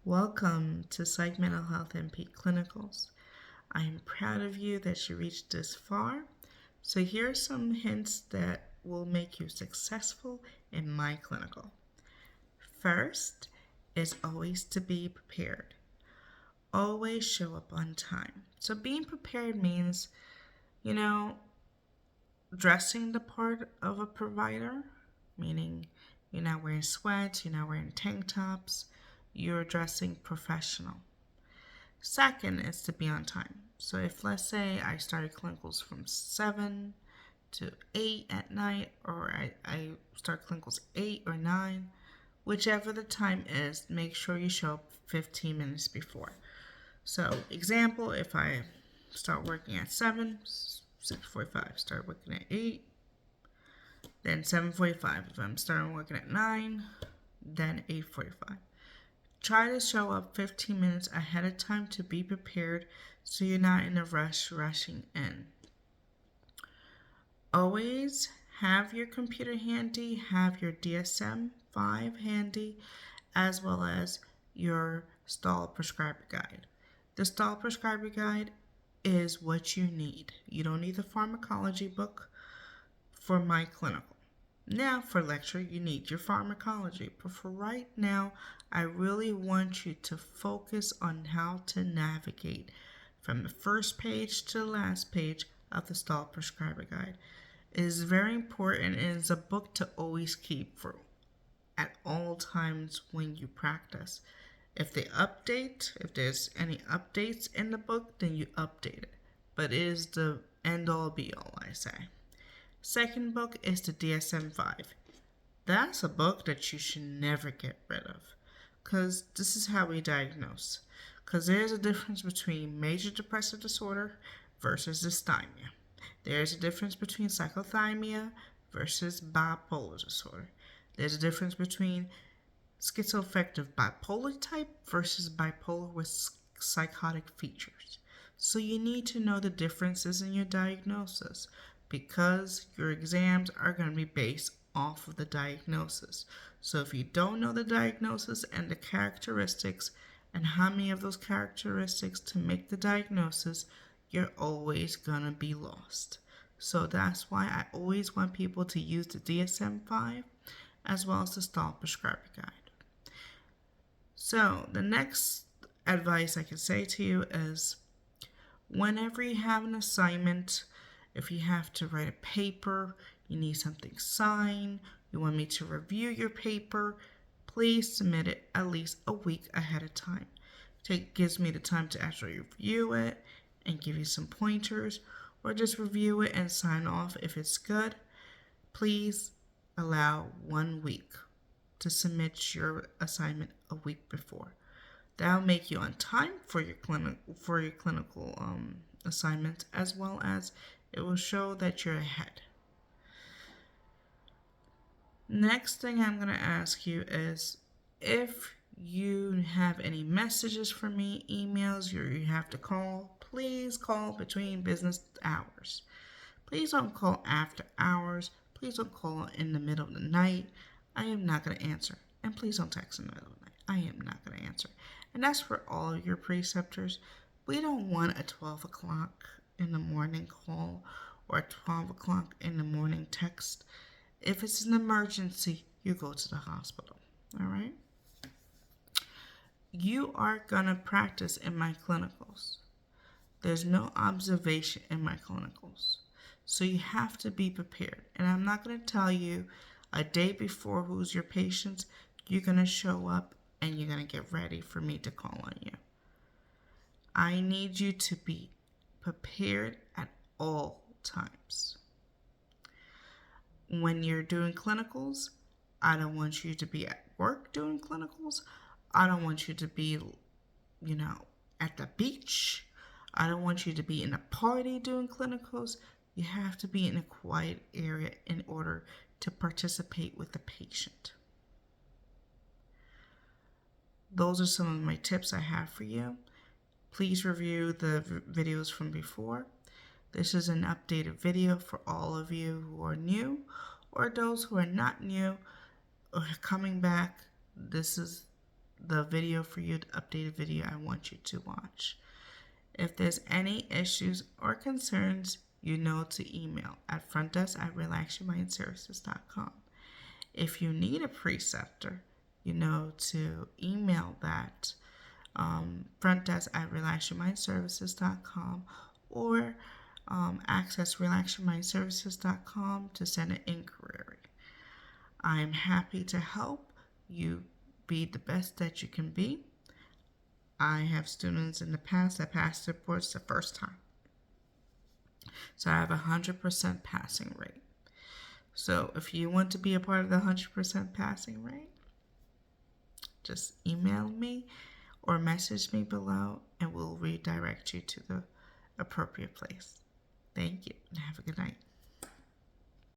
Welcome to Psych Mental Health NP Clinicals. I am proud of you that you reached this far. So here are some hints that will make you successful in my clinical. First is always to be prepared. Always show up on time. So being prepared means, you know, dressing the part of a provider, meaning you're not wearing sweats, you're not wearing tank tops, you're dressing professional. Second is to be on time. So if let's say I started clinicals from 7 to 8 at night, or I start clinicals 8 or 9, whichever the time is, make sure you show up 15 minutes before. So example, if I start working at 7, 6:45, start working at 8, then 7:45. If I'm starting working at 9, then 8:45. Try to show up 15 minutes ahead of time to be prepared so you're not in a rushing in. Always have your computer handy, have your DSM-5 handy, as well as your stall prescriber guide. The stall prescriber guide is what you need. You don't need the pharmacology book for my clinical. Now, for lecture, you need your pharmacology. But for right now, I really want you to focus on how to navigate from the first page to the last page of the stall prescriber guide. It is very important. It is a book to always keep for at all times when you practice. If there's any updates in the book, then you update it. But it is the end all be all, I say. Second book is the DSM-5. That's a book that you should never get rid of, because this is how we diagnose. Because there's a difference between major depressive disorder versus dysthymia. There's a difference between cyclothymia versus bipolar disorder. There's a difference between schizoaffective bipolar type versus bipolar with psychotic features. So you need to know the differences in your diagnosis, because your exams are going to be based off of the diagnosis. So if you don't know the diagnosis and the characteristics and how many of those characteristics to make the diagnosis, you're always going to be lost. So that's why I always want people to use the DSM-5 as well as the stall prescriber guide. So the next advice I can say to you is, whenever you have an assignment, if you have to write a paper, you need something signed, you want me to review your paper, please submit it at least a week ahead of time. It gives me the time to actually review it and give you some pointers, or just review it and sign off if it's good. Please allow 1 week to submit your assignment a week before. That'll make you on time for your clinical assignments, as well as it will show that you're ahead. Next thing I'm going to ask you is, if you have any messages for me, emails, or you have to call, please call between business hours. Please don't call after hours. Please don't call in the middle of the night. I am not going to answer. And please don't text in the middle of the night. I am not going to answer. And that's for all your preceptors. We don't want a 12 o'clock in the morning call or a 12 o'clock in the morning text. If it's an emergency, you go to the hospital. All right? You are going to practice in my clinicals. There's no observation in my clinicals. So you have to be prepared. And I'm not going to tell you a day before who's your patients. You're going to show up and you're going to get ready for me to call on you. I need you to be prepared at all times. When you're doing clinicals, I don't want you to be at work doing clinicals. I don't want you to be, at the beach. I don't want you to be in a party doing clinicals. You have to be in a quiet area in order to participate with the patient. Those are some of my tips I have for you. Please review the videos from before. This is an updated video for all of you who are new, or those who are not new or coming back. This is the video for you, the updated video I want you to watch. If there's any issues or concerns, you know to email at frontdesk@relaxyourmindservices.com. If you need a preceptor, you know to email that frontdesk@relaxyourmindservices.com or access relaxyourmindservices.com to send an inquiry. I'm happy to help you be the best that you can be. I have students in the past that passed their boards the first time. So I have a 100% passing rate. So if you want to be a part of the 100% passing rate, just email me or message me below and we'll redirect you to the appropriate place. Thank you and have a good night.